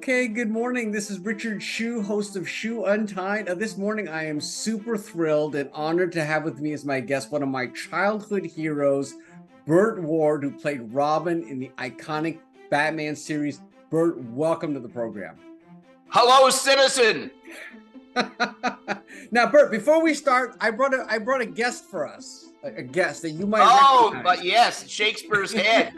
Okay, good morning. This is Richard Hsu, host of Hsu Untied. This morning, I am super thrilled and honored to have with me as my guest one of my childhood heroes, Burt Ward, who played Robin in the iconic Batman series. Burt, welcome to the program. Hello, citizen. Now, Burt, before we start, I brought a guest for us, a guest that you might recognize. But yes, Shakespeare's head.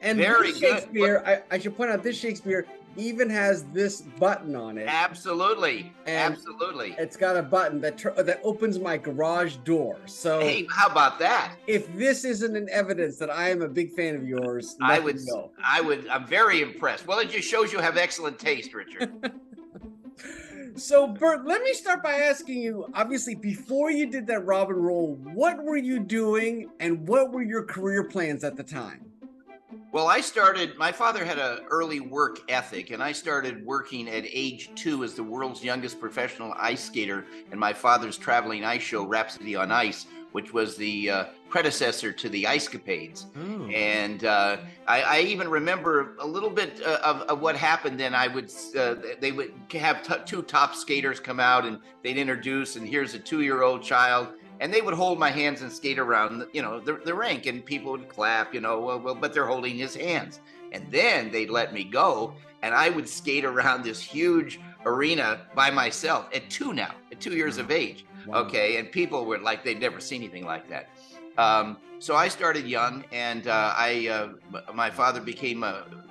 And very this good. Shakespeare, I should point out, this Shakespeare even has this button on it. Absolutely, And absolutely. It's got a button that opens my garage door. So, hey, how about that? If this isn't an evidence that I am a big fan of yours, I'm very impressed. Well, it just shows you have excellent taste, Richard. So, Burt, let me start by asking you, obviously, before you did that Robin role, what were you doing and what were your career plans at the time? Well, my father had an early work ethic, and I started working at age 2 as the world's youngest professional ice skater in my father's traveling ice show, Rhapsody on Ice, which was the predecessor to the Ice Capades. Oh. And I even remember a little bit of what happened then. They would have two top skaters come out and they'd introduce, and here's a 2-year-old child. And they would hold my hands and skate around, the rink, and people would clap, but they're holding his hands. And then they'd let me go, and I would skate around this huge arena by myself at 2 years of age. Wow. Okay, and people were like, they'd never seen anything like that. So I started young, and my father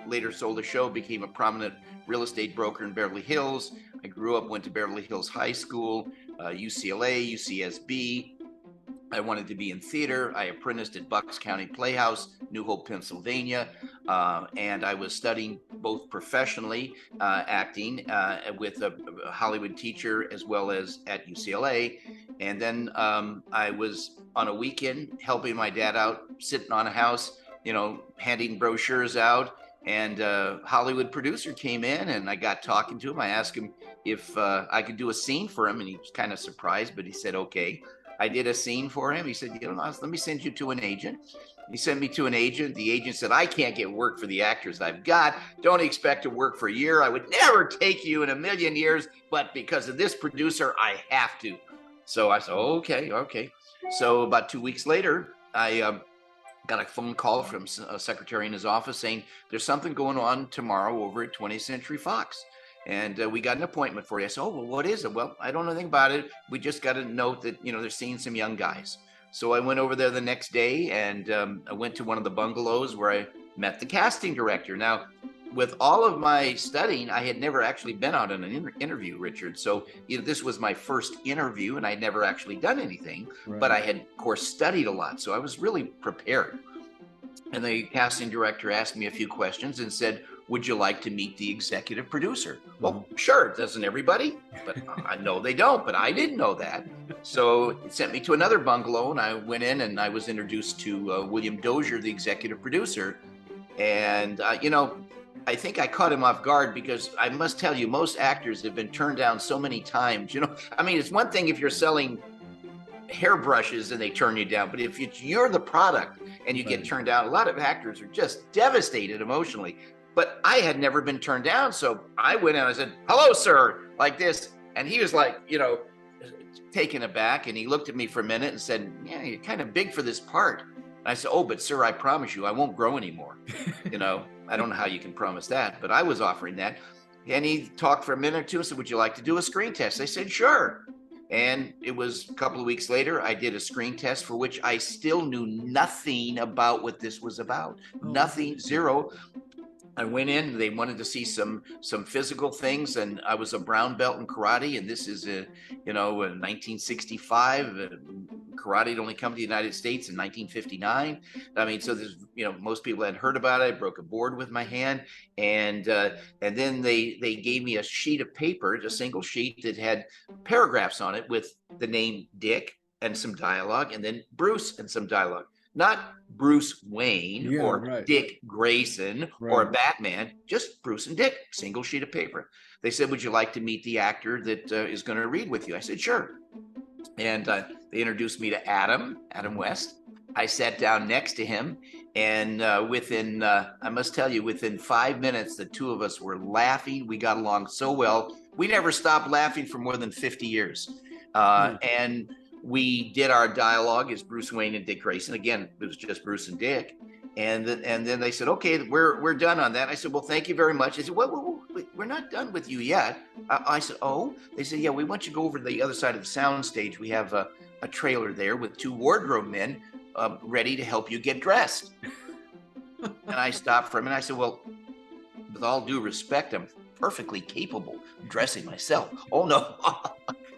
later sold a show, became a prominent real estate broker in Beverly Hills. I grew up, went to Beverly Hills High School, UCLA, UCSB. I wanted to be in theater. I apprenticed at Bucks County Playhouse, New Hope, Pennsylvania, and I was studying both professionally acting with a Hollywood teacher as well as at UCLA. And then I was on a weekend helping my dad out, sitting on a house, handing brochures out. And a Hollywood producer came in, and I got talking to him. I asked him if I could do a scene for him, and he was kind of surprised, but he said, okay. I did a scene for him. He said, let me send you to an agent. He sent me to an agent. The agent said, I can't get work for the actors I've got. Don't expect to work for a year. I would never take you in a million years, but because of this producer, I have to. So I said, okay. So about 2 weeks later, I got a phone call from a secretary in his office saying, there's something going on tomorrow over at 20th Century Fox. And we got an appointment for you. I said, well, what is it? Well, I don't know anything about it. We just got a note that, they're seeing some young guys. So I went over there the next day, and I went to one of the bungalows where I met the casting director. Now, with all of my studying, I had never actually been out on an interview, Richard. So this was my first interview, and I'd never actually done anything. Right. But I had, of course, studied a lot. So I was really prepared. And the casting director asked me a few questions and said, would you like to meet the executive producer? Well, sure, doesn't everybody? But I know they don't, but I didn't know that. So it sent me to another bungalow, and I went in and I was introduced to William Dozier, the executive producer. And, I think I caught him off guard, because I must tell you, most actors have been turned down so many times. It's one thing if you're selling hairbrushes and they turn you down, but if you're the product and you get turned down, a lot of actors are just devastated emotionally. But I had never been turned down. So I went in and I said, hello, sir, like this. And he was like, taken aback. And he looked at me for a minute and said, yeah, you're kind of big for this part. And I said, oh, but sir, I promise you, I won't grow anymore. I don't know how you can promise that, but I was offering that. And he talked for a minute or two and said, would you like to do a screen test? I said, sure. And it was a couple of weeks later, I did a screen test for which I still knew nothing about what this was about. Nothing, zero. I went in, they wanted to see some physical things, and I was a brown belt in karate, and this is in 1965. Karate had only come to the United States in 1959. So there's, most people hadn't heard about it. I broke a board with my hand, and then they gave me a sheet of paper, a single sheet that had paragraphs on it with the name Dick and some dialogue, and then Bruce and some dialogue. Not Bruce Wayne Dick Grayson or Batman, just Bruce and Dick, single sheet of paper. They said, would you like to meet the actor that is going to read with you? I said, sure. And they introduced me to Adam West. I sat down next to him, And within, I must tell you, within 5 minutes, the two of us were laughing. We got along so well. We never stopped laughing for more than 50 years. And we did our dialogue as Bruce Wayne and Dick Grayson. Again, it was just Bruce and Dick. And then they said, okay, we're done on that. I said, well, thank you very much. They said, well, we're not done with you yet. I said, oh. They said, yeah, we want you to go over to the other side of the sound stage. We have a trailer there with 2 wardrobe men ready to help you get dressed. And I stopped for him and I said, well, with all due respect, I'm perfectly capable of dressing myself. Oh, no.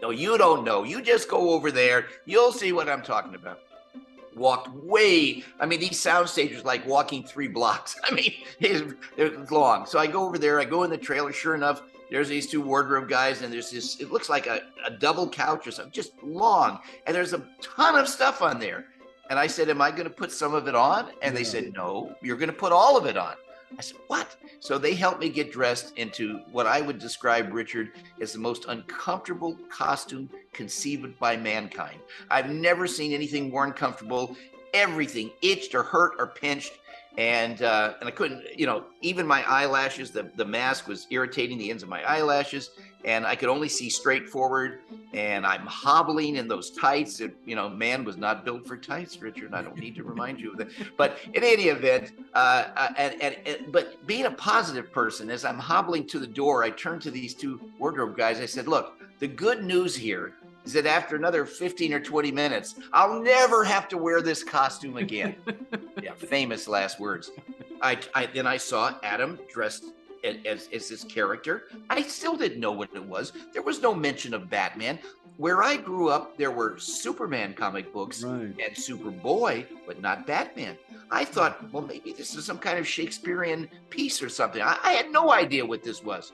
No, you don't know. You just go over there. You'll see what I'm talking about. Walked these sound stages like walking 3 blocks. I mean, it's long. So I go over there, I go in the trailer. Sure enough, there's these 2 wardrobe guys, and there's this, it looks like a double couch or something, just long. And there's a ton of stuff on there. And I said, am I going to put some of it on? And they said, no, you're going to put all of it on. I said, what? So they helped me get dressed into what I would describe, Richard, as the most uncomfortable costume conceived by mankind. I've never seen anything more uncomfortable. Everything itched or hurt or pinched. And I couldn't, even my eyelashes, the mask was irritating the ends of my eyelashes, and I could only see straight forward, and I'm hobbling in those tights. Man was not built for tights, Richard. I don't need to remind you of that. But in any event, but being a positive person, as I'm hobbling to the door, I turned to these 2 wardrobe guys. I said, look, the good news here is that after another 15 or 20 minutes, I'll never have to wear this costume again. Yeah, famous last words. Then I saw Adam dressed as this character. I still didn't know what it was. There was no mention of Batman. Where I grew up, there were Superman comic books and Superboy, but not Batman. I thought, well, maybe this is some kind of Shakespearean piece or something. I had no idea what this was.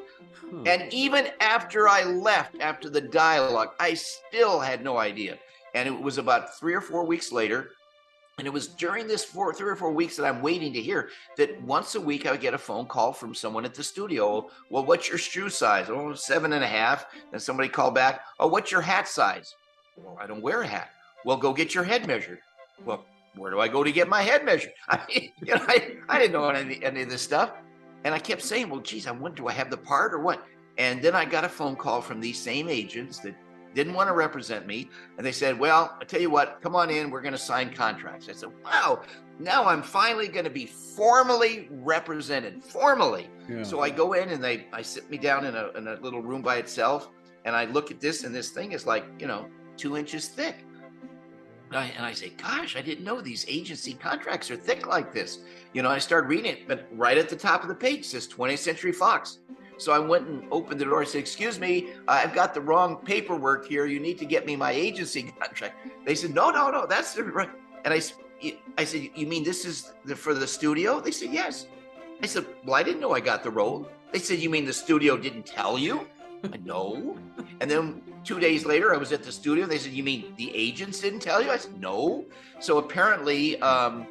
And even after I left, after the dialogue, I still had no idea. And it was about 3 or 4 weeks later, and it was during this 3 or 4 weeks that I'm waiting to hear, that once a week I would get a phone call from someone at the studio. Well, what's your shoe size? Oh, 7.5. Then somebody called back. Oh, what's your hat size? Well, I don't wear a hat. Well, go get your head measured. Well, where do I go to get my head measured? I didn't know any of this stuff. And I kept saying, well, geez, I wonder, do I have the part or what? And then I got a phone call from these same agents that didn't want to represent me. And they said, well, I tell you what, come on in, we're going to sign contracts. I said, wow, now I'm finally going to be formally represented, formally. Yeah. So I go in and I sit me down in a little room by itself. And I look at this, and this thing is like, 2 inches thick. And I say, gosh, I didn't know these agency contracts are thick like this. I started reading it, but right at the top of the page says 20th Century Fox. So I went and opened the door. I said, excuse me, I've got the wrong paperwork here. You need to get me my agency contract. They said, no, that's the right. And I said, you mean this is for the studio? They said, yes. I said, well, I didn't know I got the role. They said, you mean the studio didn't tell you? No. And then 2 days later, I was at the studio. They said, you mean the agents didn't tell you? I said, no. So apparently, the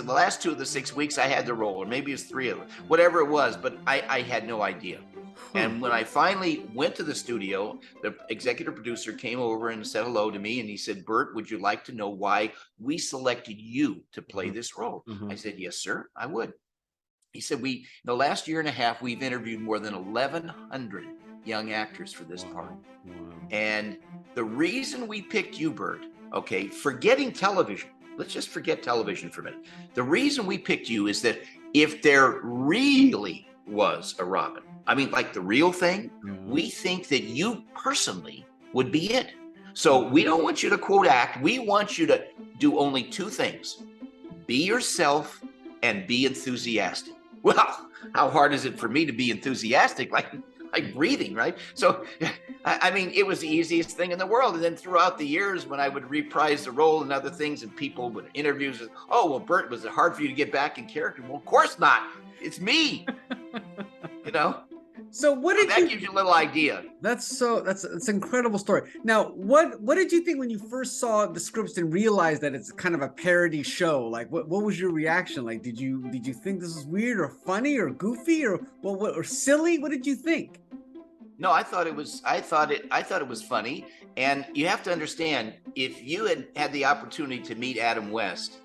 last 2 of the 6 weeks, I had the role, or maybe it was 3 of them, whatever it was, but I had no idea. And when I finally went to the studio, the executive producer came over and said hello to me, and he said, Burt, would you like to know why we selected you to play this role? I said, yes, sir, I would. He said, in the last year and a half, we've interviewed more than 1,100 young actors for this part. Wow. And the reason we picked you, Burt, okay, forgetting television, let's just forget television for a minute. The reason we picked you is that if there really was a Robin, I mean, like the real thing, we think that you personally would be it. So we don't want you to quote act. We want you to do only 2 things: be yourself and be enthusiastic. Well, how hard is it for me to be enthusiastic? Like breathing, right? So, I mean, it was the easiest thing in the world. And then throughout the years, when I would reprise the role and other things, and people would interviews, oh, well, Burt, was it hard for you to get back in character? Well, of course not. It's me. So that gives you a little idea. That's an incredible story. Now, what did you think when you first saw the scripts and realized that it's kind of a parody show? Like, what was your reaction? Like, did you think this was weird or funny or goofy or or silly? What did you think? No, I thought it was funny. And you have to understand, if you had the opportunity to meet Adam West,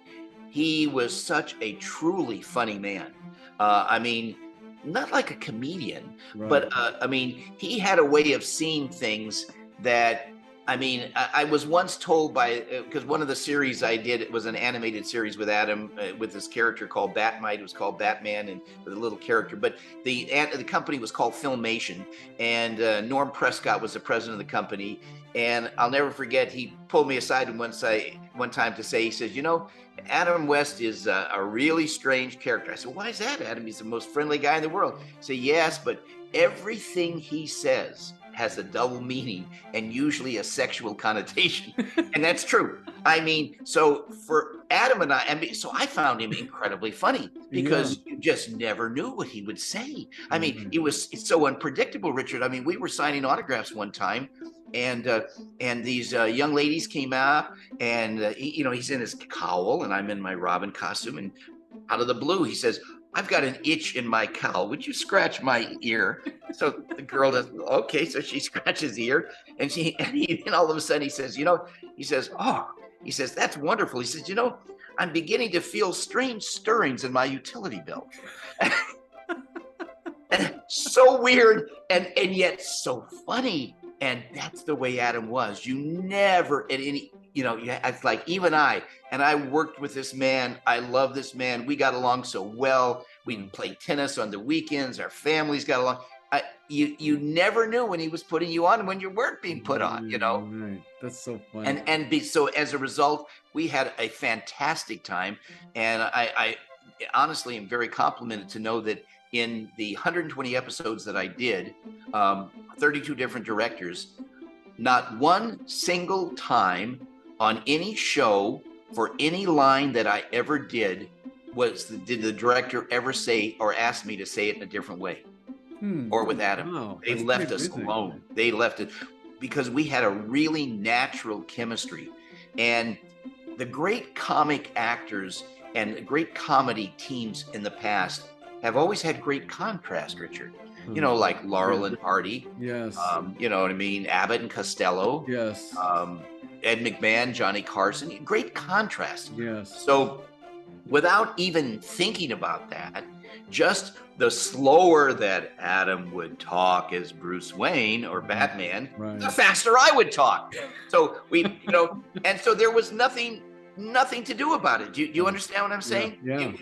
he was such a truly funny man. I mean, not like a comedian, but I mean, he had a way of seeing things that, I mean, I was once told by, because one of the series I did, it was an animated series with Adam, with this character called Batmite. It was called Batman, and with a little character. But the company was called Filmation, and Norm Prescott was the president of the company. And I'll never forget, he pulled me aside one time to say, he says, you know, Adam West is a really strange character. I said, why is that, Adam? He's the most friendly guy in the world. He said, yes, but everything he says has a double meaning and usually a sexual connotation. And that's true. I mean, so for Adam and so I found him incredibly funny because you just never knew what he would say. I mean, it's so unpredictable, Richard. I mean, we were signing autographs one time, and these young ladies came out, and he's in his cowl and I'm in my Robin costume, and out of the blue, he says, I've got an itch in my cowl. Would you scratch my ear? So the girl does, okay. So she scratches the ear, and all of a sudden he says, that's wonderful. He says, I'm beginning to feel strange stirrings in my utility belt. So weird and yet so funny. And that's the way Adam was. You never, it's like even I worked with this man. I love this man. We got along so well. We played tennis on the weekends. Our families got along. You never knew when he was putting you on and when you weren't being put on, Right. That's so funny. So as a result, we had a fantastic time. And I honestly am very complimented to know that in the 120 episodes that I did, 32 different directors, not one single time on any show for any line that I ever did did the director ever say or ask me to say it in a different way. Or with Adam. Wow, they left us alone. They left it because we had a really natural chemistry. And the great comic actors and the great comedy teams in the past have always had great contrast, Richard. Like Laurel and Hardy. Yes. You know what I mean? Abbott and Costello. Yes. Ed McMahon, Johnny Carson. Great contrast. Yes. So without even thinking about that, just the slower that Adam would talk as Bruce Wayne or Batman, the faster I would talk. So and so there was nothing to do about it. Do you understand what I'm saying? Yeah.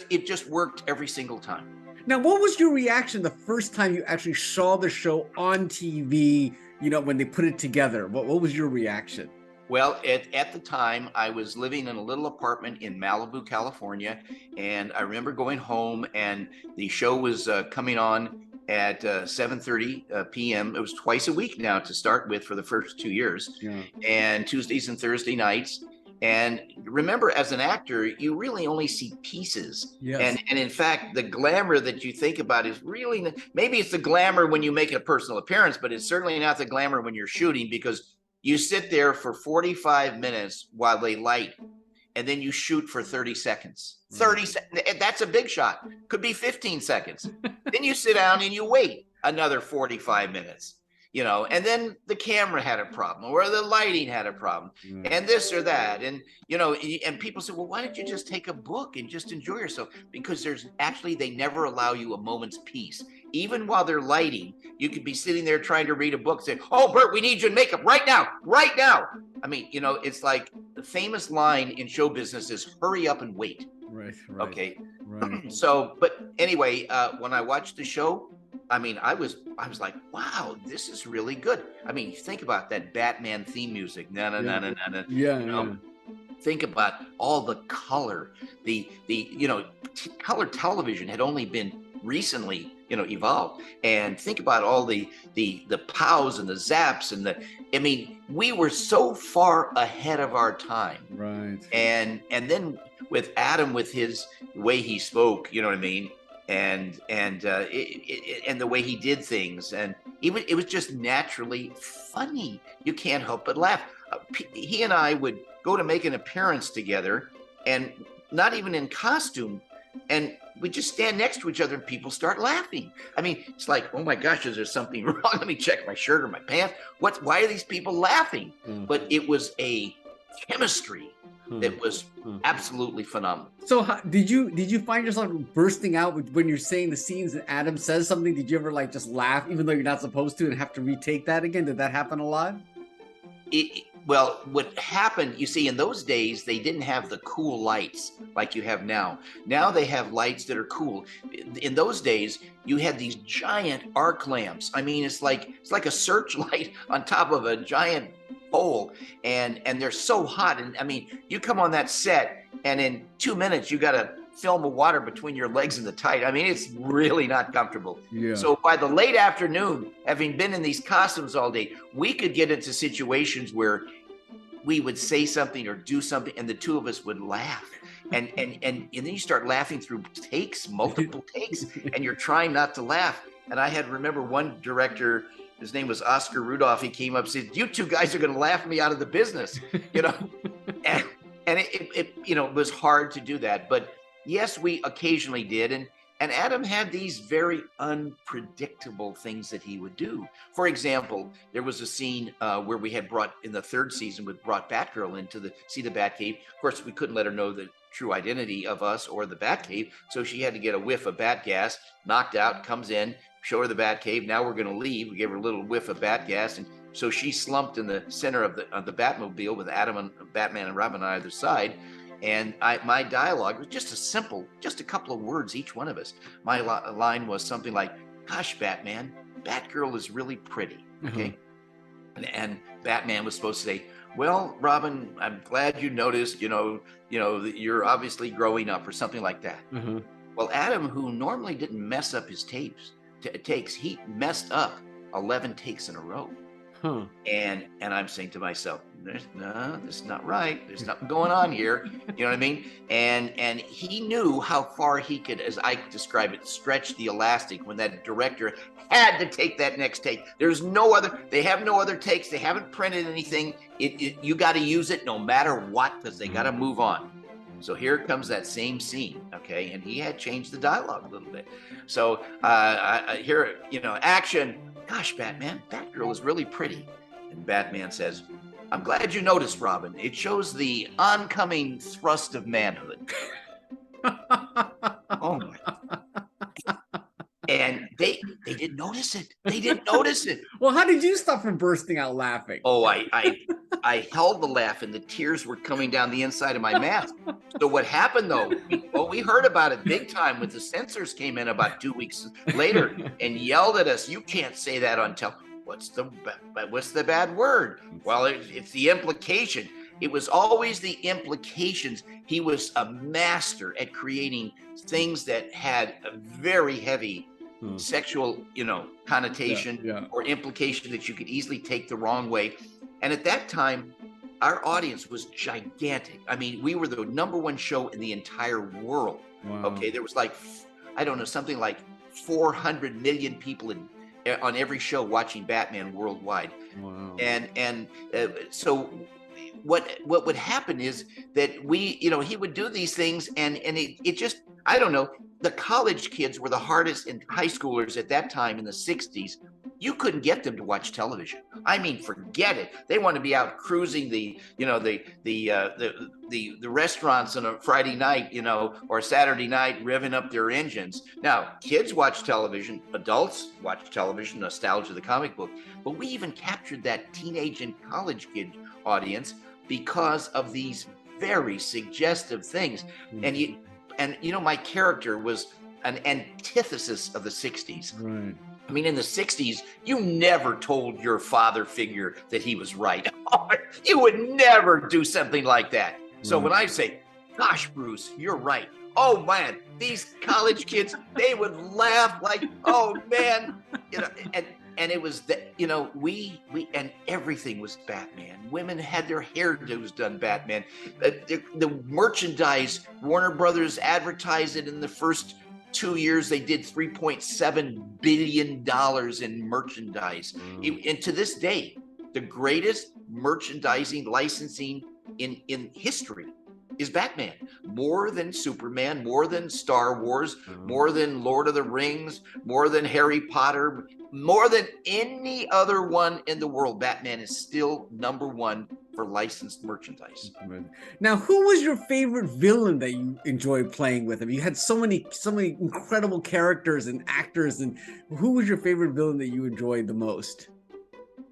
It just worked every single time. Now, what was your reaction the first time you actually saw the show on TV, when they put it together? What was your reaction? Well, at the time, I was living in a little apartment in Malibu, California, and I remember going home, and the show was coming on at 7:30 p.m. It was twice a week now to start with for the first 2 years, and Tuesdays and Thursday nights. And remember, as an actor, you really only see pieces. Yes. And in fact, the glamour that you think about is really, maybe it's the glamour when you make a personal appearance, but it's certainly not the glamour when you're shooting, because you sit there for 45 minutes while they light, and then you shoot for 30 seconds. 30 seconds, that's a big shot. Could be 15 seconds. Then you sit down and you wait another 45 minutes. And then the camera had a problem, or the lighting had a problem, and this or that. And, and people say, well, why don't you just take a book and just enjoy yourself? Because they never allow you a moment's peace. Even while they're lighting, you could be sitting there trying to read a book, saying, oh, Burt, we need you in makeup right now. I mean, it's like the famous line in show business is hurry up and wait. Right. Okay. Right. So, but anyway, when I watched the show, I mean, I was like, wow, this is really good. I mean, think about that Batman theme music. Think about all the color. The color television had only been recently, evolved. And think about all the pows and the zaps and we were so far ahead of our time. Right. And then with Adam, with his way he spoke, you know what I mean? And the way he did things, and it was just naturally funny. You can't help but laugh. He and I would go to make an appearance together, and not even in costume, and we just stand next to each other, and people start laughing. I mean, it's like, oh my gosh, is there something wrong? Let me check my shirt or my pants. Why are these people laughing? But it was a chemistry that was absolutely phenomenal. So did you find yourself bursting out when you're saying the scenes and Adam says something? Did you ever like just laugh even though you're not supposed to and have to retake that again? Did that happen a lot? Well, what happened, you see, in those days, they didn't have the cool lights like you have now. Now they have lights that are cool. In those days, you had these giant arc lamps. I mean, it's like a searchlight on top of a giant pole, and they're so hot. And I mean, you come on that set, and in 2 minutes, you got a film of water between your legs and the tight. I mean, it's really not comfortable. Yeah. So by the late afternoon, having been in these costumes all day, we could get into situations where we would say something or do something, and the two of us would laugh. And then you start laughing through takes, multiple takes, and you're trying not to laugh. And I remember one director, his name was Oscar Rudolph. He came up and said, "You two guys are going to laugh me out of the business," you know. and it was hard to do that, but yes, we occasionally did. And Adam had these very unpredictable things that he would do. For example, there was a scene where we had brought, in the third season, we brought Batgirl in to see the Batcave. Of course, we couldn't let her know the true identity of us or the Batcave, so she had to get a whiff of bat gas, knocked out, comes in, show her the Batcave. Now we're going to leave. We gave her a little whiff of bat gas, and so she slumped in the center of the Batmobile with Adam and Batman and Robin on either side. And my dialogue was just a couple of words, each one of us. My line was something like, "Gosh, Batman, Batgirl is really pretty." Okay. And Batman was supposed to say, "Well, Robin, I'm glad you noticed, you know, that you're obviously growing up," or something like that. Well, Adam, who normally didn't mess up his takes, he messed up 11 takes in a row. And I'm saying to myself, no, this is not right. There's nothing going on here. You know what I mean? And he knew how far he could, as I describe it, stretch the elastic when that director had to take that next take. There's no other, they have no other takes. They haven't printed anything. You got to use it no matter what, because they got to move on. So here comes that same scene, okay? And he had changed the dialogue a little bit. So here, action. "Gosh, Batman, Batgirl is really pretty." And Batman says, "I'm glad you noticed, Robin. It shows the oncoming thrust of manhood." Oh my. And they didn't notice it. They didn't notice it. Well, how did you stop from bursting out laughing? Oh, I held the laugh, and the tears were coming down the inside of my mask. So what happened, though? We heard about it big time when the censors came in about 2 weeks later and yelled at us. "You can't say that on television." What's the bad word? Well, it's the implication. It was always the implications. He was a master at creating things that had a very heavy sexual, connotation or implication that you could easily take the wrong way. And at that time, our audience was gigantic. I mean, we were the #1 show in the entire world. Wow. Okay, there was something like 400 million people on every show watching Batman worldwide. Wow. And so what would happen is that he would do these things, and it just, I don't know, the college kids were the hardest, and high schoolers at that time in the 60s. You couldn't get them to watch television. I mean, forget it. They want to be out cruising the restaurants on a Friday night, or Saturday night, revving up their engines. Now, kids watch television, adults watch television, nostalgia of the comic book, but we even captured that teenage and college kid audience because of these very suggestive things. And my character was an antithesis of the 60s. Right. I mean, in the 60s, you never told your father figure that he was right. You would never do something like that. So when I say, "Gosh, Bruce, you're right." Oh man, these college kids, they would laugh like, "Oh man," and it was that, we and everything was Batman. Women had their hairdos done Batman. The merchandise, Warner Brothers advertised it in the first 2 years. They did $3.7 billion in merchandise. And to this day, the greatest merchandising licensing in history is Batman. More than Superman, more than Star Wars, more than Lord of the Rings, more than Harry Potter, more than any other one in the world. Batman is still #1 for licensed merchandise. Now, who was your favorite villain that you enjoyed playing with him? You had so many incredible characters and actors, and who was your favorite villain that you enjoyed the most?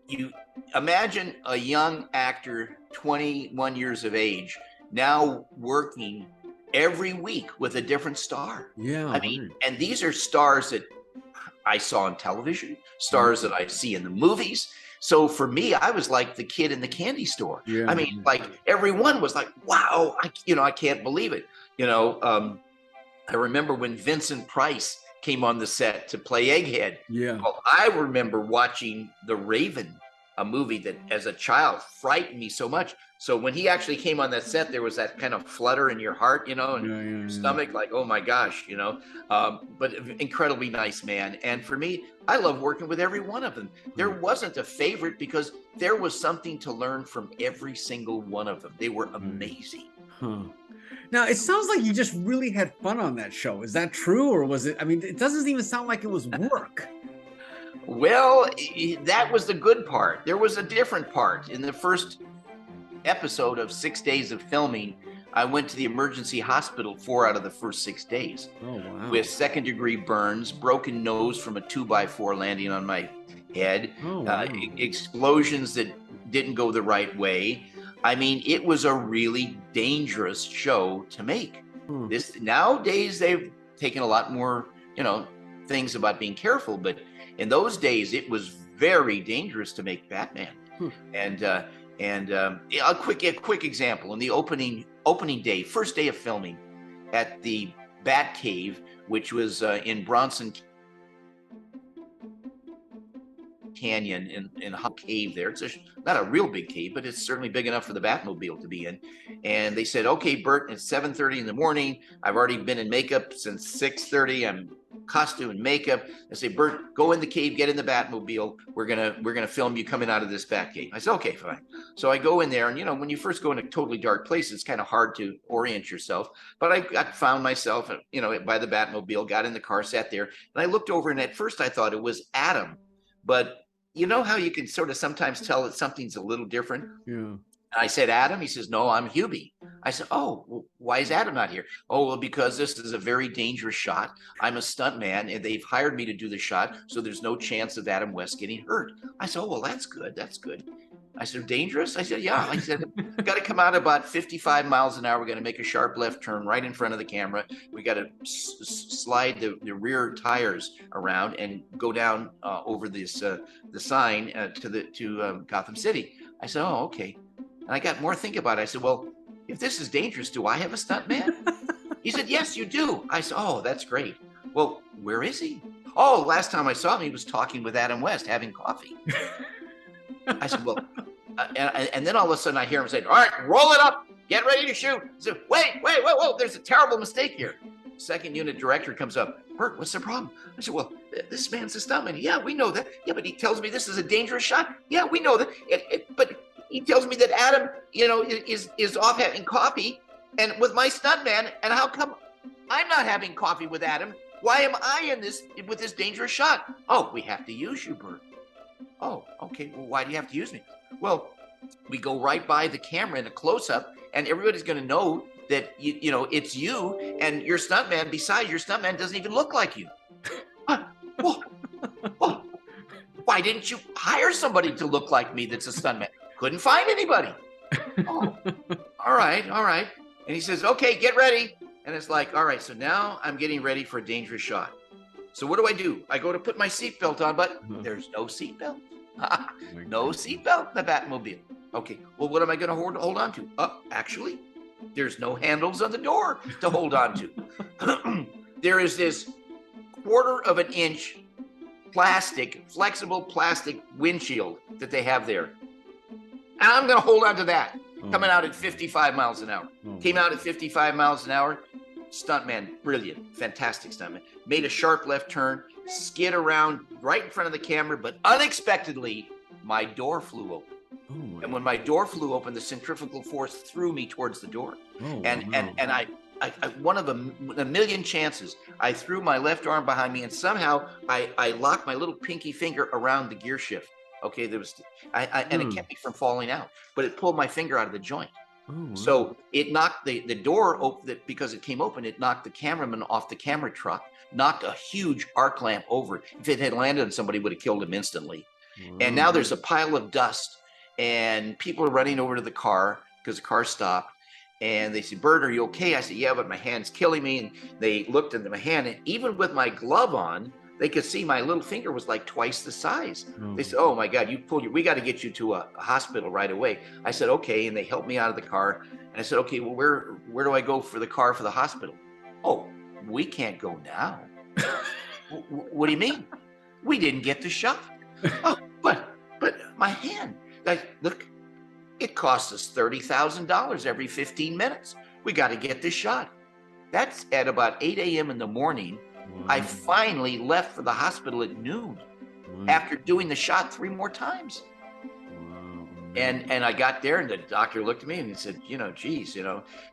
You imagine a young actor, 21 years of age, now working every week with a different star. Yeah. I mean, and these are stars that I saw on television, stars that I see in the movies. So for me, I was like the kid in the candy store. Yeah. I mean, like everyone was like, wow, I can't believe it. I remember when Vincent Price came on the set to play Egghead. Yeah. Well, I remember watching The Raven, a movie that as a child frightened me so much. So when he actually came on that set, there was that kind of flutter in your heart, and your stomach, like, oh my gosh, but incredibly nice man. And for me, I love working with every one of them. There wasn't a favorite because there was something to learn from every single one of them. They were amazing. Huh. Now, it sounds like you just really had fun on that show. Is that true? Or was it, I mean, it doesn't even sound like it was work. Well, that was the good part. There was a different part. In the first episode of 6 days of filming, I went to the emergency hospital 4 out of the first 6 days. Oh, wow. With second-degree burns, broken nose from a 2x4 landing on my head, explosions that didn't go the right way. I mean, it was a really dangerous show to make. Nowadays, they've taken a lot more, things about being careful, but in those days, it was very dangerous to make Batman. And a quick example: in the opening day, first day of filming, at the Bat Cave, which was in Bronson Canyon in a cave there. It's not a real big cave, but it's certainly big enough for the Batmobile to be in. And they said, "Okay, Burt, it's 7:30 in the morning. I've already been in makeup since 6:30. I'm costume and makeup." I say, "Burt, go in the cave, get in the Batmobile. We're gonna film you coming out of this Bat Cave." I said, "Okay, fine." So I go in there, and when you first go in a totally dark place, it's kind of hard to orient yourself. But I found myself, by the Batmobile, got in the car, sat there, and I looked over, and at first I thought it was Adam, but you know how you can sort of sometimes tell that something's a little different? Yeah. I said, "Adam?" He says, "No, I'm Hubie." I said, "Oh, well, why is Adam not here?" "Oh, well, because this is a very dangerous shot. I'm a stunt man, and they've hired me to do the shot, so there's no chance of Adam West getting hurt." I said, "Oh, well, that's good. That's good." I said, "Dangerous?" I said, "Yeah." I said, "Got to come out about 55 miles an hour. We're going to make a sharp left turn right in front of the camera. We got to slide the rear tires around and go down over this the sign to Gotham City." I said, "Oh, okay." And I got more thinking about it. I said, "Well, if this is dangerous, do I have a stunt man?" He said, "Yes, you do." I said, "Oh, that's great. Well, where is he?" "Oh, last time I saw him, he was talking with Adam West, having coffee." I said, "Well," and then all of a sudden I hear him say, "All right, roll it up. Get ready to shoot." I said, wait, whoa, there's a terrible mistake here. Second unit director comes up. "Burt, what's the problem?" I said, "Well, this man's a stuntman." "Yeah, we know that." "Yeah, but he tells me this is a dangerous shot." "Yeah, we know that. But he tells me that Adam, is off having coffee and with my stuntman. And how come I'm not having coffee with Adam? Why am I with this dangerous shot?" "Oh, we have to use you, Burt." "Oh, okay. Well, why do you have to use me?" "Well, we go right by the camera in a close-up, and everybody's going to know that it's you, and your stuntman. Besides, your stuntman doesn't even look like you." Well, why didn't you hire somebody to look like me that's a stuntman?" "Couldn't find anybody." "Oh, all right. And he says, "Okay, get ready." And it's like, all right, so now I'm getting ready for a dangerous shot. So what do? I go to put my seatbelt on, but there's no seatbelt. No seatbelt in the Batmobile. Okay, well, what am I going to hold on to? Actually, there's no handles on the door to hold on to. There is this 1/4 of an inch flexible plastic windshield that they have there. And I'm going to hold on to that, coming out at 55 miles an hour. Came out at 55 miles an hour. Stuntman, brilliant, fantastic stuntman. Made a sharp left turn, skid around right in front of the camera, but unexpectedly, my door flew open. And when my door flew open, the centrifugal force threw me towards the door. And I one of a million chances, I threw my left arm behind me, and somehow I locked my little pinky finger around the gear shift Okay, there was, and it kept me from falling out, but it pulled my finger out of the joint. Oh, wow. So it knocked the door open, because it came open, it knocked the cameraman off the camera truck, knocked a huge arc lamp over. If it had landed on somebody, it would have killed him instantly. Wow. And now there's a pile of dust, and people are running over to the car because the car stopped. And they said, Bert, are you okay? I said, yeah, but my hand's killing me. And they looked into my hand, and even with my glove on, they could see my little finger was like twice the size. They said, oh my God, we got to get you to a hospital right away. I said, okay. And they helped me out of the car. And I said, okay, well, where do I go for the car for the hospital? Oh, we can't go now. What do you mean? We didn't get the shot. Oh, but my hand, look, it costs us $30,000 every 15 minutes. We got to get this shot. That's at about 8 a.m. in the morning. Wow. I finally left for the hospital at noon after doing the shot 3 more times. Wow. And I got there, and the doctor looked at me and he said, geez,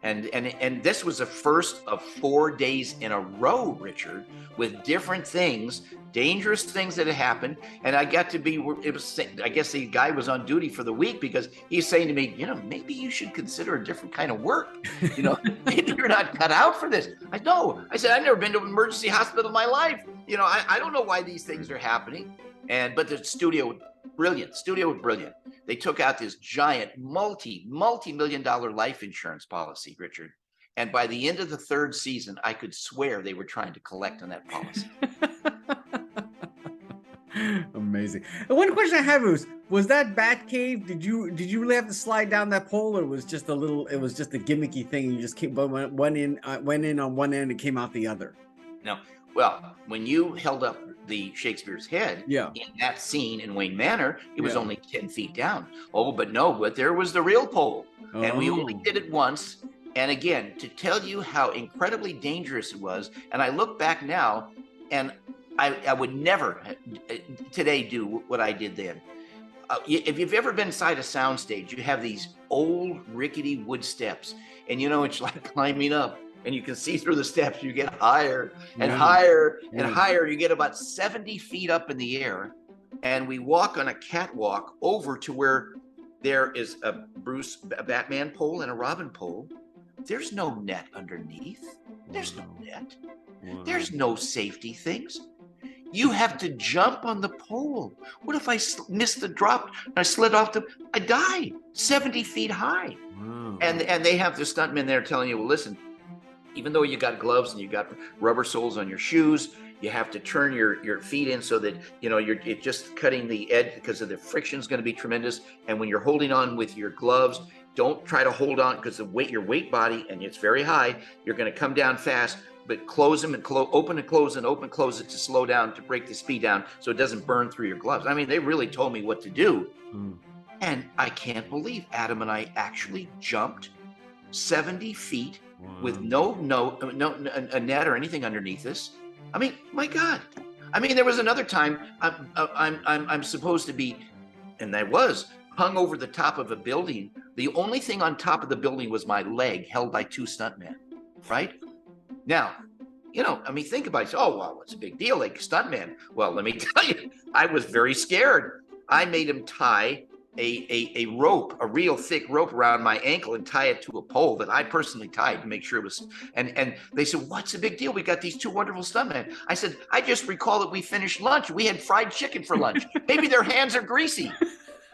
and this was the first of 4 days in a row, Richard, with different things, dangerous things that had happened. And I got to I guess the guy was on duty for the week, because he's saying to me, maybe you should consider a different kind of work. Maybe you're not cut out for this. I said, I've never been to an emergency hospital in my life. I don't know why these things are happening. But the studio, brilliant. They took out this giant multi-million-dollar life insurance policy, Richard. And by the end of the 3rd season, I could swear they were trying to collect on that policy. Amazing. And one question I have was that Batcave, did you really have to slide down that pole, or was just a gimmicky thing, and you just went in on one end and came out the other? No. Well, when you held up the Shakespeare's head in that scene in Wayne Manor, it was only 10 feet down. But there was the real pole. And we only did it once. And again, to tell you how incredibly dangerous it was, and I look back now, and I would never today do what I did then. If you've ever been inside a soundstage, you have these old rickety wood steps, and it's like climbing up. And you can see through the steps, you get higher and higher and higher. You get about 70 feet up in the air. And we walk on a catwalk over to where there is a Batman pole and a Robin pole. There's no net underneath. There's no net. There's no safety things. You have to jump on the pole. What if I missed the drop and I slid off I die 70 feet high. Wow. And they have the stuntmen there telling you, well, listen, even though you got gloves and you got rubber soles on your shoes, you have to turn your feet in so that, you're just cutting the edge, because of the friction is going to be tremendous. And when you're holding on with your gloves, don't try to hold on, because your weight body, and it's very high, you're going to come down fast, but close them and open and close and open, close it to slow down, to break the speed down so it doesn't burn through your gloves. I mean, they really told me what to do. And I can't believe Adam and I actually jumped 70 feet with no a net or anything underneath us. I mean, my God. I mean, there was another time I'm supposed to be, and I was hung over the top of a building. The only thing on top of the building was my leg, held by 2 stuntmen, right? Now, think about it. Oh, wow, what's a big deal? Like stuntman. Well, let me tell you, I was very scared. I made him tie a rope, a real thick rope around my ankle, and tie it to a pole that I personally tied to make sure it was, and they said, what's the big deal? We got these 2 wonderful stuntmen. I said, I just recall that we finished lunch. We had fried chicken for lunch. Maybe their hands are greasy.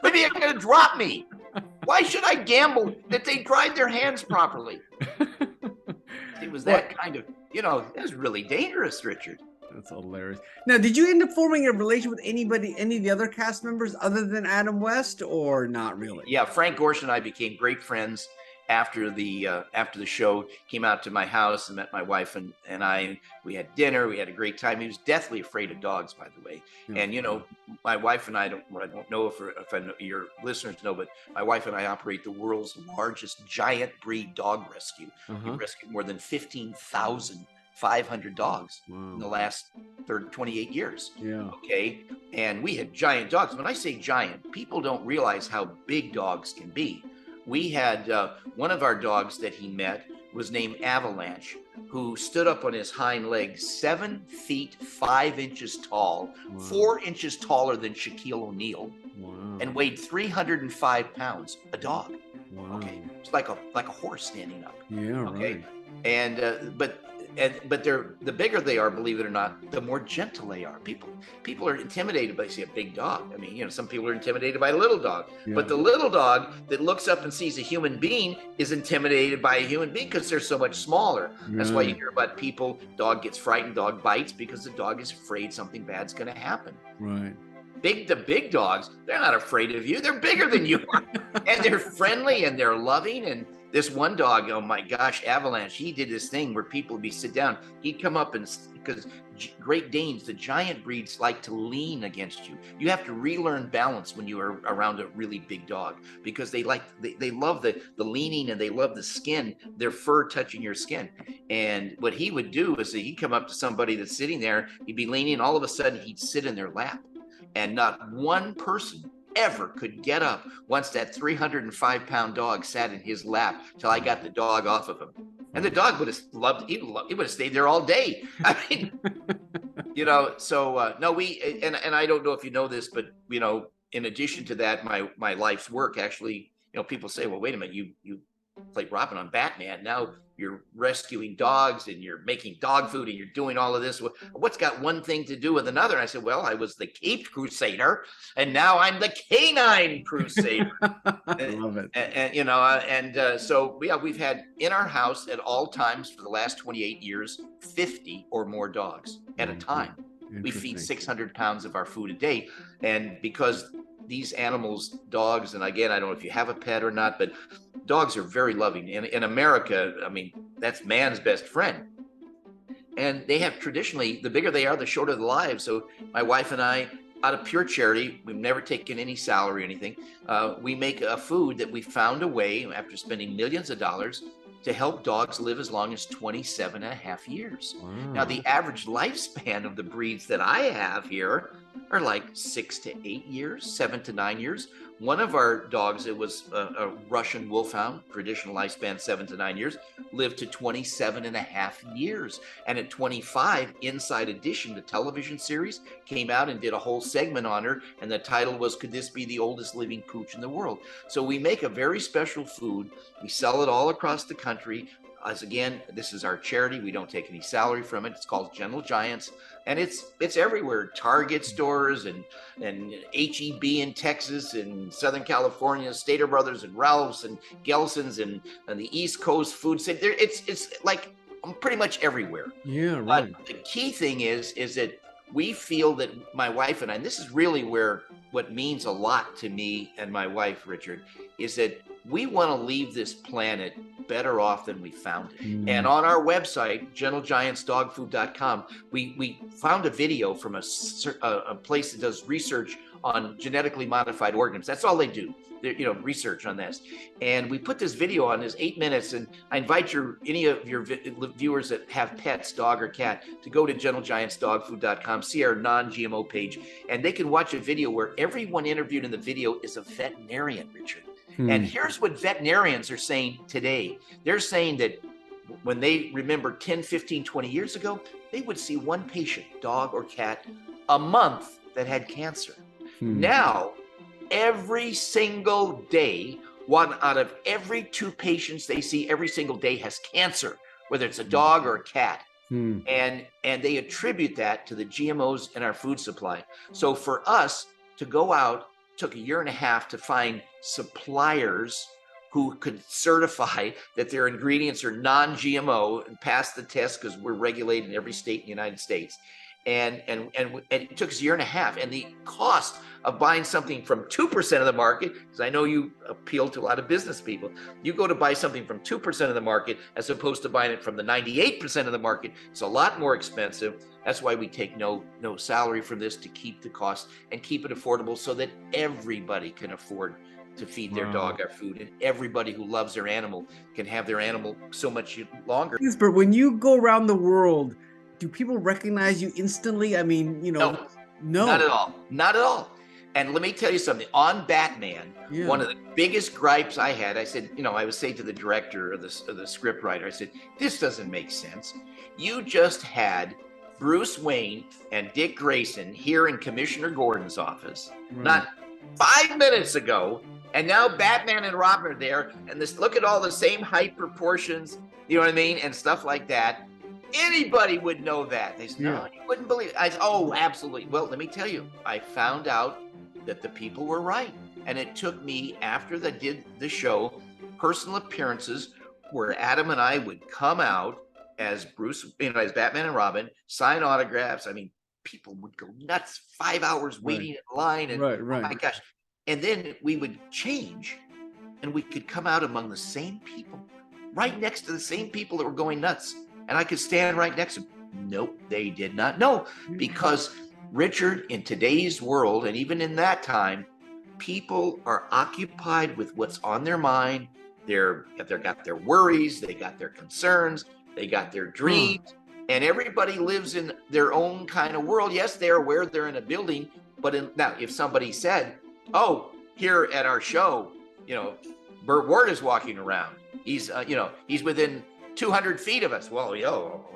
Maybe they're going to drop me. Why should I gamble that they dried their hands properly? It was that kind of, it was really dangerous, Richard. That's hilarious. Now, did you end up forming a relation with any of the other cast members other than Adam West, or not really? Yeah, Frank Gorsh and I became great friends after the show. Came out to my house and met my wife and I. We had dinner. We had a great time. He was deathly afraid of dogs, by the way. And my wife and I don't know if your listeners know, but my wife and I operate the world's largest giant breed dog rescue. We rescued more than 15,500 dogs in the last 28 years. Okay. And we had giant dogs. When I say giant, people don't realize how big dogs can be. We had one of our dogs that he met was named Avalanche, who stood up on his hind legs, 7 feet 5 inches tall, Wow. 4 inches taller than Shaquille O'Neal, Wow. and weighed 305 pounds. A dog. Wow. Okay, it's like a horse standing up. Yeah. Okay, Right. and but they're the bigger they are, believe it or not, the more gentle they are. People are intimidated by, say, a big dog. I mean, you know, some people are intimidated by a little dog, Yeah. but the little dog that looks up and sees a human being is intimidated by a human being because they're so much smaller. That's why you hear about people, dog gets frightened, dog bites, because the dog is afraid something bad's going to happen. Right. The big dogs, they're not afraid of you. They're bigger than you are. And they're friendly and they're loving. And this one dog, oh my gosh, Avalanche, he did this thing where people would be sit down. He'd come up and, because Great Danes, the giant breeds, like to lean against you. You have to relearn balance when you are around a really big dog, because they love the leaning, and they love the skin, their fur touching your skin. And what he would do is that he'd come up to somebody that's sitting there, he'd be leaning, and all of a sudden he'd sit in their lap. And not one person ever could get up once that 305-pound dog sat in his lap till I got the dog off of him. And the dog would have loved, he would have stayed there all day. I mean, you know, so no, and I don't know if you know this, but, you know, in addition to that, my life's work, actually, you know, people say, well, wait a minute, you played Robin on Batman. Now you're rescuing dogs and you're making dog food and you're doing all of this. What's got one thing to do with another? And I said, well, I was the Caped Crusader and now I'm the Canine Crusader. I love it. And you know, so yeah, we've had in our house at all times for the last 28 years, 50 or more dogs at a time. We feed 600 pounds of our food a day. And because these animals, dogs, and again, I don't know if you have a pet or not, but dogs are very loving. In America, I mean, that's man's best friend. And they have traditionally, the bigger they are, the shorter the lives. So my wife and I, out of pure charity, we've never taken any salary or anything. We make a food that we found a way, after spending millions of dollars, to help dogs live as long as 27 and a half years. Wow. Now, the average lifespan of the breeds that I have here are like 6 to 8 years, 7 to 9 years. One of our dogs, it was a Russian wolfhound, traditional lifespan 7 to 9 years, lived to 27 and a half years. And at 25, Inside Edition, the television series, came out and did a whole segment on her. And the title was, Could This Be the Oldest Living Pooch in the World? So we make a very special food. We sell it all across the country. As again, this is our charity. We don't take any salary from it. It's called Gentle Giants. And it's everywhere. Target stores and H-E-B in Texas and Southern California, Stater Brothers and Ralph's and Gelson's and the East Coast food. It's like pretty much everywhere. Yeah, right. But the key thing is that we feel that my wife and I, and this is really where what means a lot to me and my wife, Richard, is that we want to leave this planet better off than we found it. And on our website, gentlegiantsdogfood.com, we found a video from a place that does research on genetically modified organisms. That's all they do. They're, research on this. And we put this video on, this 8 minutes, and I invite any of your viewers that have pets, dog or cat, to go to gentlegiantsdogfood.com, see our non-GMO page, and they can watch a video where everyone interviewed in the video is a veterinarian, Richard. And here's what veterinarians are saying today. They're saying that when they remember 10, 15, 20 years ago, they would see one patient, dog or cat, a month that had cancer. Now, every single day, 1 out of every 2 patients they see every single day has cancer, whether it's a dog or a cat. And they attribute that to the GMOs in our food supply. So for us to go out, took a year and a half to find suppliers who could certify that their ingredients are non-GMO and pass the test, because we're regulated in every state in the United States. And it took us a year and a half. And the cost of buying something from 2% of the market, because I know you appeal to a lot of business people, you go to buy something from 2% of the market as opposed to buying it from the 98% of the market, it's a lot more expensive. That's why we take no salary from this, to keep the cost and keep it affordable so that everybody can afford to feed their dog our food, and everybody who loves their animal can have their animal so much longer. But when you go around the world, do people recognize you instantly? I mean, No, not at all. Not at all. And let me tell you something. On Batman, Yeah. one of the biggest gripes I had, I said, I would say to the director or the script writer, I said, this doesn't make sense. You just had Bruce Wayne and Dick Grayson here in Commissioner Gordon's office, not 5 minutes ago, and now Batman and Robin are there, and look at all the same height proportions, you know what I mean, and stuff like that. Anybody would know that. They said, no, you wouldn't believe it. I said, oh, absolutely. Well, let me tell you, I found out that the people were right. And it took me, after I did the show, personal appearances where Adam and I would come out as Bruce, as Batman and Robin, sign autographs. I mean, people would go nuts, 5 hours waiting in line. And oh my gosh. And then we would change and we could come out among the same people, right next to the same people that were going nuts. And I could stand right next to them. Nope, they did not know. Because Richard, in today's world, and even in that time, people are occupied with what's on their mind. They've got their worries, they got their concerns, they got their dreams, and everybody lives in their own kind of world. Yes, they're aware they're in a building, but now if somebody said, oh, here at our show, Burt Ward is walking around. He's within 200 feet of us. Well,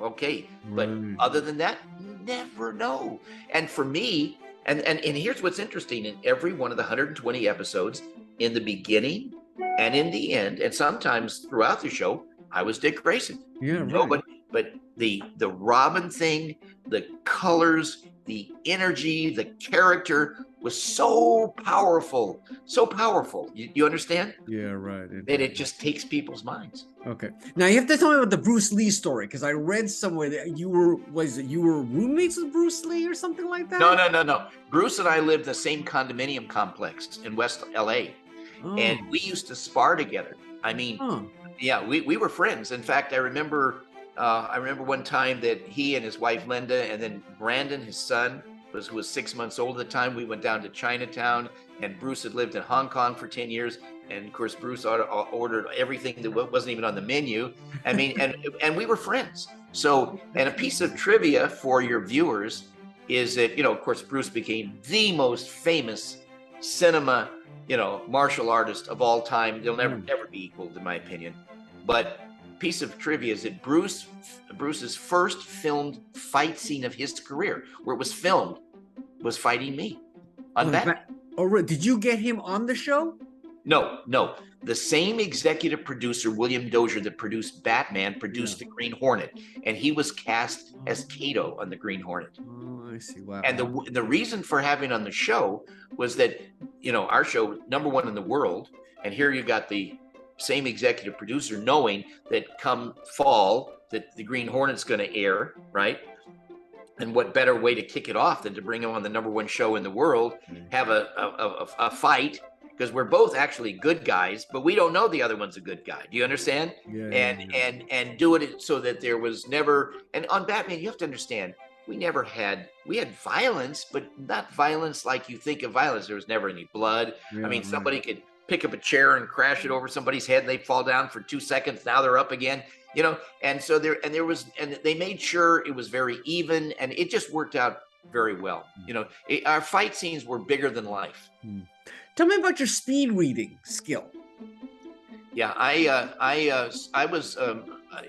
okay. But other than that, you never know. And for me, and here's what's interesting, in every one of the 120 episodes, in the beginning and in the end, and sometimes throughout the show, I was Dick Grayson. But the Robin thing, the colors, the energy, the character was so powerful. You understand? Yeah, right. That it just takes people's minds. Okay. Now you have to tell me about the Bruce Lee story, because I read somewhere that you were roommates with Bruce Lee or something like that? No. Bruce and I lived in the same condominium complex in West LA. And we used to spar together. I mean, yeah, we were friends. In fact, I remember one time that he and his wife Linda, and then Brandon, his son, who was 6 months old at the time, we went down to Chinatown, and Bruce had lived in Hong Kong for 10 years. And of course, Bruce ordered everything that wasn't even on the menu. I mean, and we were friends. So, and a piece of trivia for your viewers is that, of course, Bruce became the most famous cinema, martial artist of all time. They'll never be equaled, in my opinion. But piece of trivia is that Bruce's first filmed fight scene of his career, where it was filmed, was fighting me on Batman. Did you get him on the show? No. The same executive producer, William Dozier, that produced Batman, produced the Green Hornet, and he was cast as Kato on the Green Hornet. Oh, I see. Wow. And the reason for having on the show was that, our show, #1 in the world, and here you got the same executive producer knowing that come fall that the Green Hornet's going to air, right? And what better way to kick it off than to bring him on the #1 show in the world, have a fight, because we're both actually good guys, but we don't know the other one's a good guy. Do you understand? And do it so that there was never, and on Batman, you have to understand, we had violence, but not violence like you think of violence. There was never any blood. I mean, somebody could pick up a chair and crash it over somebody's head and they fall down for 2 seconds. Now they're up again, and so they made sure it was very even, and it just worked out very well. Our fight scenes were bigger than life. Tell me about your speed reading skill. Yeah, I was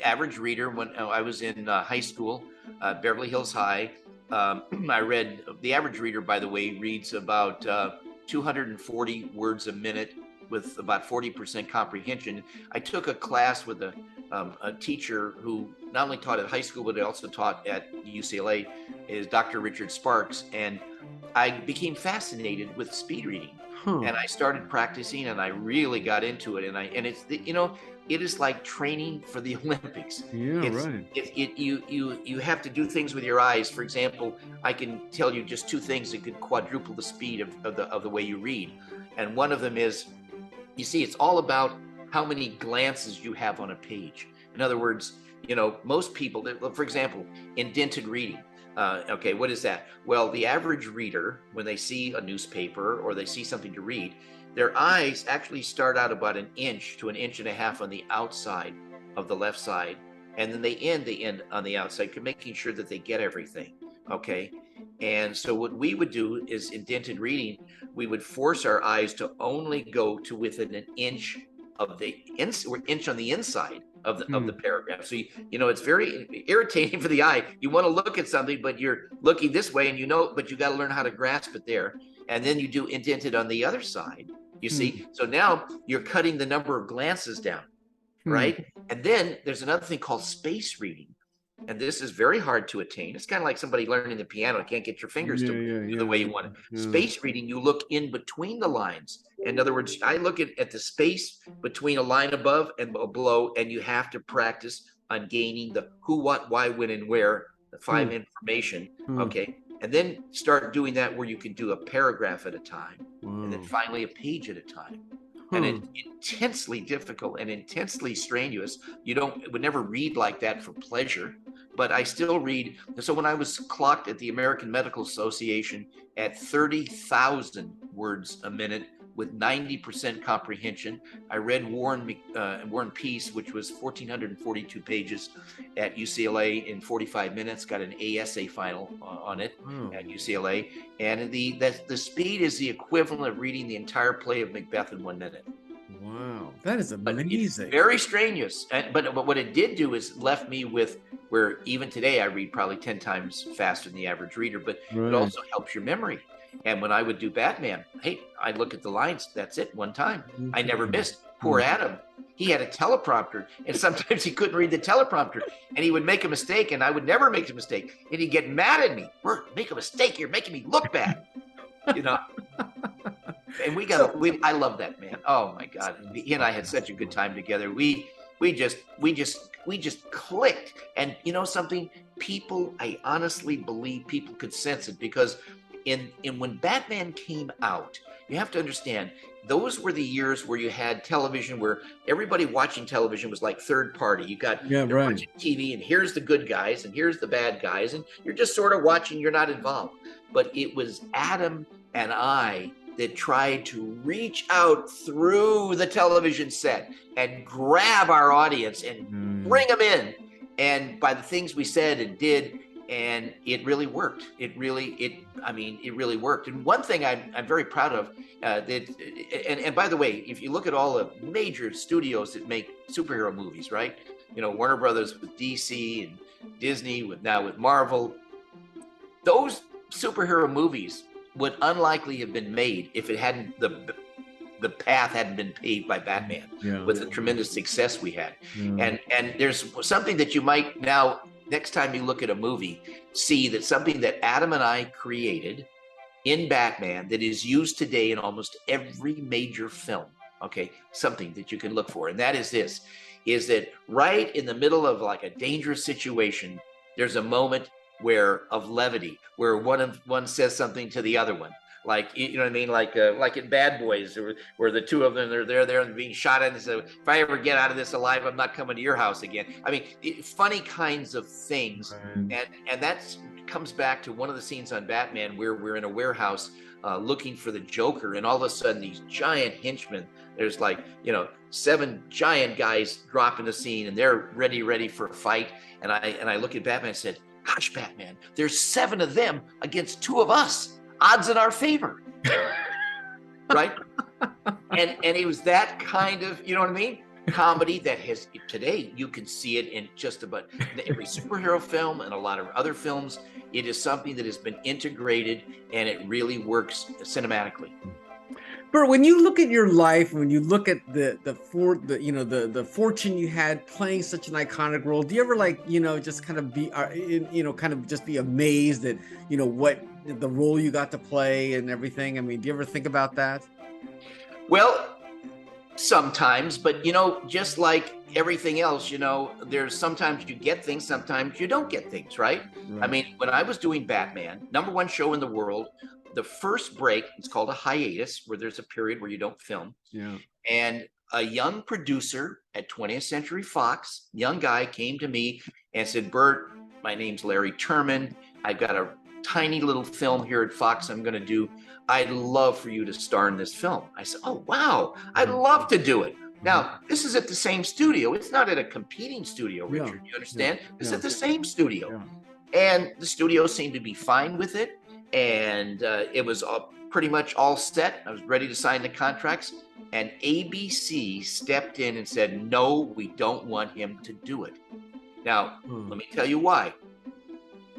average reader when I was in high school, Beverly Hills High. I read, the average reader, by the way, reads about 240 words a minute with about 40% comprehension. I took a class with a teacher who not only taught at high school, but also taught at UCLA, is Dr. Richard Sparks. And I became fascinated with speed reading. And I started practicing, and I really got into it. And it's, it is like training for the Olympics. Right. You have to do things with your eyes. For example, I can tell you just 2 things that could quadruple the speed of the way you read. And one of them is, you see, it's all about how many glances you have on a page. In other words, most people, for example, indented reading. Okay, what is that? Well, the average reader, when they see a newspaper or they see something to read, their eyes actually start out about 1 inch to 1.5 inches on the outside of the left side, and then they end on the outside, making sure that they get everything. Okay, And so what we would do is indented reading, we would force our eyes to only go to within an inch of the inch on the inside of the paragraph. So it's very irritating for the eye. You want to look at something, but you're looking this way, and but you got to learn how to grasp it there. And then you do indented on the other side. You see, so now you're cutting the number of glances down, right? And then there's another thing called space reading. And this is very hard to attain. It's kind of like somebody learning the piano and can't get your fingers to do the way you want it. Space reading, you look in between the lines. In other words, I look at the space between a line above and below, and you have to practice on gaining the who, what, why, when, and where, the 5 information, okay? And then start doing that where you can do a paragraph at a time, and then finally a page at a time. And it's intensely difficult and intensely strenuous. Would never read like that for pleasure, but I still read. So when I was clocked at the American Medical Association at 30,000 words a minute with 90% comprehension, I read War and Peace, which was 1,442 pages at UCLA in 45 minutes, got an ASA final on it at UCLA. And the speed is the equivalent of reading the entire play of Macbeth in 1 minute. Wow, that is amazing. It's very strenuous. But what it did do is left me with where even today I read probably 10 times faster than the average reader, but it also helps your memory. And when I would do Batman, hey, I look at the lines. That's it, one time. I never missed. Poor Adam. He had a teleprompter, and sometimes he couldn't read the teleprompter, and he would make a mistake, and I would never make a mistake. And he'd get mad at me. Burt, make a mistake. You're making me look bad. And I love that man. Oh my God. He and I had such a good time together. We just clicked. And something, I honestly believe people could sense it, because when Batman came out, you have to understand, those were the years where you had television, where everybody watching television was like third party. You got watching TV, and here's the good guys and here's the bad guys, and you're just sort of watching, you're not involved. But it was Adam and I that tried to reach out through the television set and grab our audience and bring them in. And by the things we said and did, and it really worked. It really worked. And one thing I'm very proud of, and by the way, if you look at all the major studios that make superhero movies, right? Warner Brothers with DC and Disney with Marvel, those superhero movies would unlikely have been made if it hadn't the path hadn't been paved by Batman with the tremendous success we had. And there's something that you might now, next time you look at a movie, see that something that Adam and I created in Batman that is used today in almost every major film. Okay, something that you can look for. And that is this, is that right in the middle of like a dangerous situation, there's a moment of levity, where one says something to the other one. Like, you know what I mean? Like in Bad Boys, where the two of them are there and being shot at, and say, if I ever get out of this alive, I'm not coming to your house again. I mean, funny kinds of things. And that comes back to one of the scenes on Batman where we're in a warehouse looking for the Joker, and all of a sudden these giant henchmen, there's 7 giant guys drop in the scene, and they're ready for a fight. And I look at Batman and said, "Hush, Batman, there's 7 of them against 2 of us. Odds in our favor." Right? And it was that kind of, you know what I mean? Comedy that has, today you can see it in just about every superhero film and a lot of other films. It is something that has been integrated, and it really works cinematically. Burt, when you look at your life, when you look at the fortune you had playing such an iconic role, do you ever just kind of be just be amazed at what the role you got to play and everything? I mean, do you ever think about that? Well, sometimes, but just like everything else, there's sometimes you get things, sometimes you don't get things, right? I mean, when I was doing Batman, #1 show in the world, the first break, it's called a hiatus, where there's a period where you don't film. Yeah. And a young producer at 20th Century Fox, young guy, came to me and said, "Burt, my name's Larry Terman. I've got a tiny little film here at Fox I'm going to do. I'd love for you to star in this film." I said, "Oh, wow, I'd love to do it." Now, this is at the same studio. It's not at a competing studio, Richard. You understand? It's at the same studio. And the studio seemed to be fine with it. And it was pretty much all set. I was ready to sign the contracts. And ABC stepped in and said, no, we don't want him to do it. Now, let me tell you why.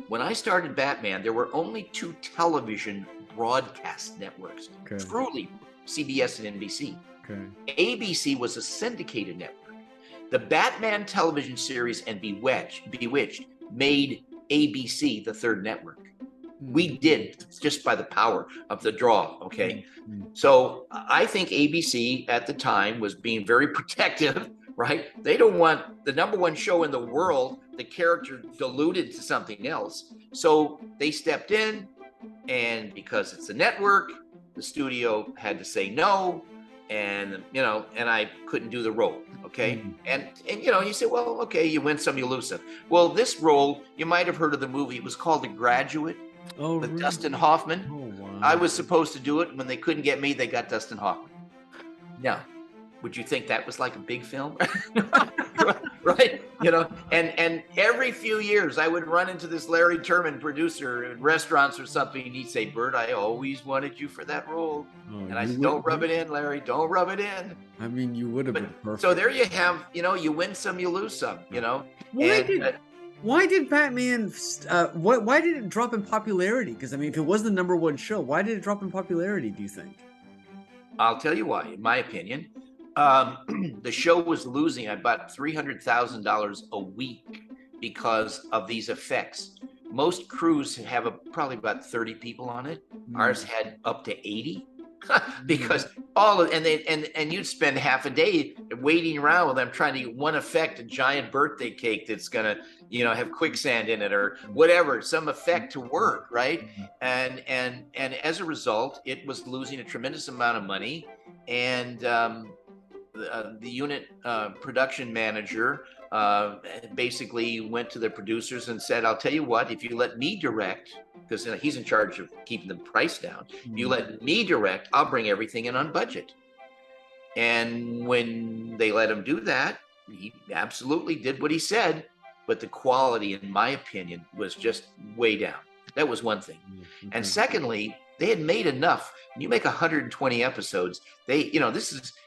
When I started Batman, there were only 2 television broadcast networks, truly CBS and NBC. ABC was a syndicated network. The Batman television series and Bewitched made ABC the 3rd network. We did, just by the power of the draw, okay? So I think ABC at the time was being very protective, right? They don't want the #1 show in the world, the character diluted to something else. So they stepped in, and because it's a network, the studio had to say no, and and I couldn't do the role, okay? And you say, well, okay, you win some, you lose some. Well, this role, you might have heard of the movie. It was called The Graduate with really? Dustin Hoffman. Oh, wow. I was supposed to do it. When they couldn't get me, they got Dustin Hoffman. Now, would you think that was like a big film? Right? And every few years I would run into this Larry Terman producer in restaurants or something, and he'd say, Burt, I always wanted you for that role. And I said, don't rub it in, Larry, don't rub it in. I mean, you would have been perfect. So there you have, you win some, you lose some, Why did Batman, why did it drop in popularity? Because, I mean, if it was the #1 show, why did it drop in popularity, do you think? I'll tell you why, in my opinion. The show was losing about $300,000 a week because of these effects. Most crews have probably about 30 people on it. Ours had up to 80 because and you'd spend half a day waiting around with them trying to get one effect, a giant birthday cake that's gonna have quicksand in it or whatever, some effect to work, right? And as a result, it was losing a tremendous amount of money. And the unit production manager basically went to the producers and said, I'll tell you what, if you let me direct, because he's in charge of keeping the price down, if you let me direct, I'll bring everything in on budget. And when they let him do that, he absolutely did what he said, but the quality, in my opinion, was just way down. That was one thing. And secondly, they had made enough. When you make 120 episodes,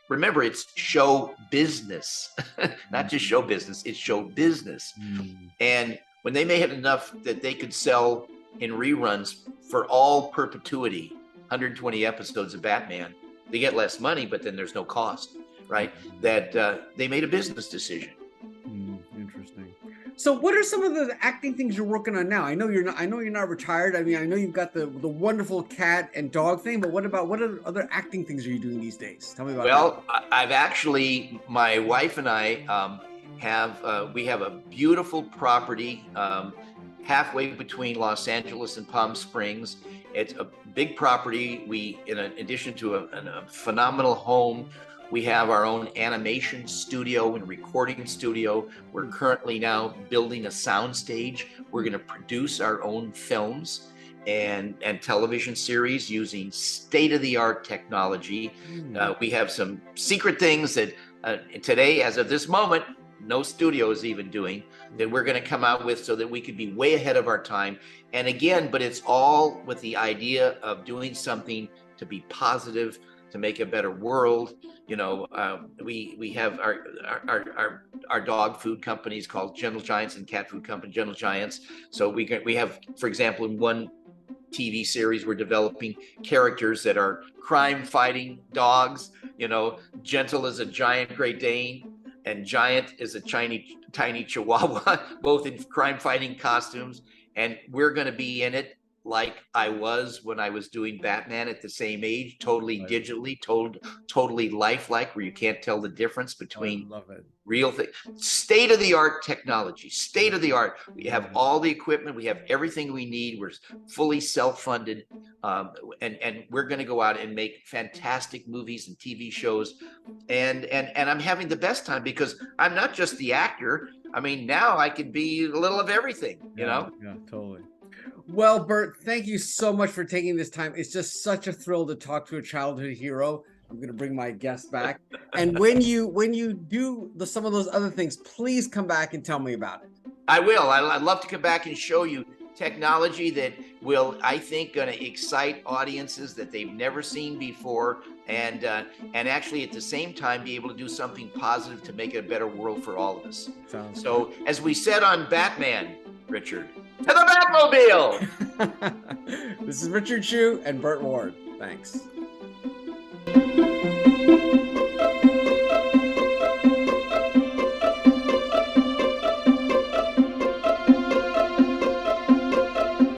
remember, it's show business, not just show business, it's show business. And when they made enough that they could sell in reruns for all perpetuity, 120 episodes of Batman, they get less money, but then there's no cost, right? That they made a business decision. Interesting. So what are some of the acting things you're working on now? I know you're not retired. I mean, I know you've got the wonderful cat and dog thing, but what other acting things are you doing these days? Tell me about that. Well, I've actually, my wife and I we have a beautiful property halfway between Los Angeles and Palm Springs. It's a big property. We, in addition to a phenomenal home, we have our own animation studio and recording studio. We're currently now building a sound stage. We're going to produce our own films and television series using state-of-the-art technology. We have some secret things that today, as of this moment, no studio is even doing, that we're going to come out with so that we could be way ahead of our time. And again, but it's all with the idea of doing something to be positive, to make a better world. We have our dog food companies called Gentle Giants, and cat food company Gentle Giants. So we have, for example, in one TV series, we're developing characters that are crime-fighting dogs. Gentle is a giant Great Dane, and Giant is a tiny Chihuahua, both in crime-fighting costumes. And we're going to be in it like I was when I was doing Batman at the same age, totally digitally, totally lifelike, where you can't tell the difference between real things. State-of-the-art technology, state-of-the-art. We have all the equipment. We have everything we need. We're fully self-funded. And we're going to go out and make fantastic movies and TV shows. And I'm having the best time because I'm not just the actor. I mean, now I can be a little of everything, Yeah, totally. Well, Burt, thank you so much for taking this time. It's just such a thrill to talk to a childhood hero. I'm going to bring my guest back. And when you do some of those other things, please come back and tell me about it. I will. I'd love to come back and show you technology that will, I think, going to excite audiences that they've never seen before, and actually at the same time be able to do something positive to make it a better world for all of us. So as we said on Batman, Richard, to the Batmobile! This is Richard Hsu and Burt Ward. Thanks.